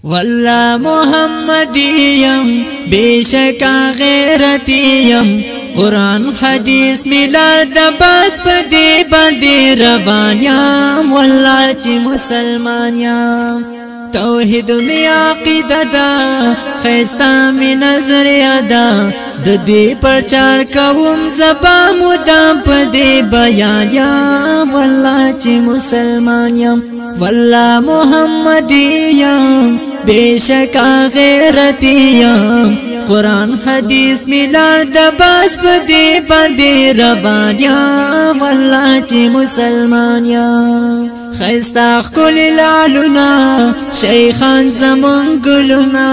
والله محمدیم بیشکا غیرتیم قرآن حدیث میلار د بس پدی باندې روانیم والله چې مسلمان یم توحید می عقیده دا خیستا می نظریه دا د دې پرچار کوم زبا مدام پدی بیان یم والله چې مسلمان یم والله محمدیم بیشکا غیرتیم قرآن حدیث میلار د بس پدی باندې روان یم والله چې مسلمان یم خیستا ښکلي لالونه شیخان زمون ګلونه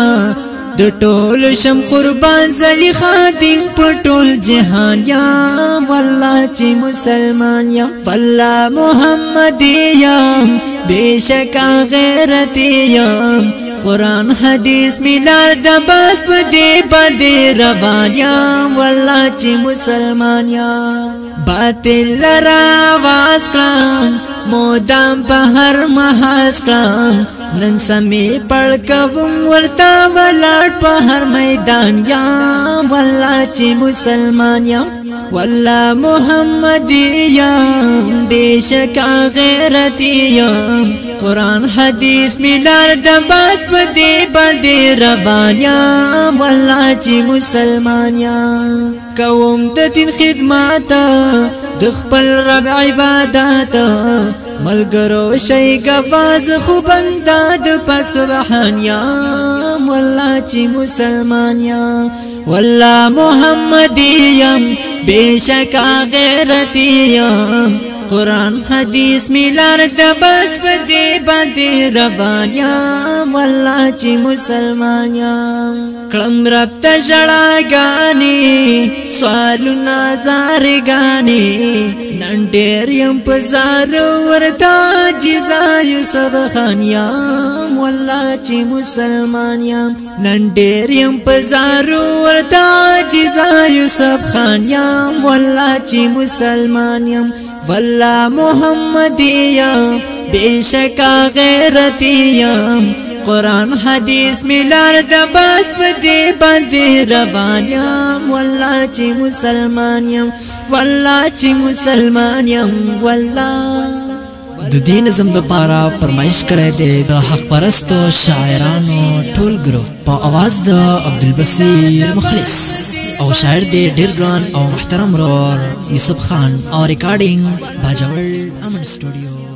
د ټول شم قربان زلیخا دین په ټول جهان یم والله چې مسلمان یم والله محمدی یم بیشکا غیرتی یم قرآن حدیث میلار د بس پدی باندې روان یم والله چې مسلمان یم باطل لرا واز کړم مودام په هر محاس کړم نن سمې پړ کوم ورته ولاړ په هر میدان یم والله چې مسلمان یم والله محمدی یم بیشکا غیرتی یم قرآن حدیث میلار د بس پدی باندې روان یم والله چې مسلمان یم کوم د دین خدمت د خپل رب عبادت ملګرو شي غواز خو بندا د پاک سبحان یم والله چې مسلمان یم والله محمدی یم بیشکا غیرتی یم قرآن حدیث میلار د بس پدی باندې روان یم والله چې مسلمان یم کړم رب ته ژړاګانې سوالونه زارګانې نن ډېر یم په زارو ورته جزای سبحان یم والله چې مسلمان یم نن ډېر یم په زارو ورته جزای سبحان یم والله چې مسلمان یم والله محمدی یم بیشکا غیرتی یم قرآن حدیث میلار د بس پدی باندې روان یم والله چې مسلمان یم والله چې مسلمان یم والله د دې نظم د پاره فرمایش کړی دی د حق پرستو شاعرانو ټول ګروپ په आवाज د عبدالبصیر مخلص او شاعر دی ډیر ګران او محترم رور یوسف خان او ریکارډینګ باجوړ امن سټوډیو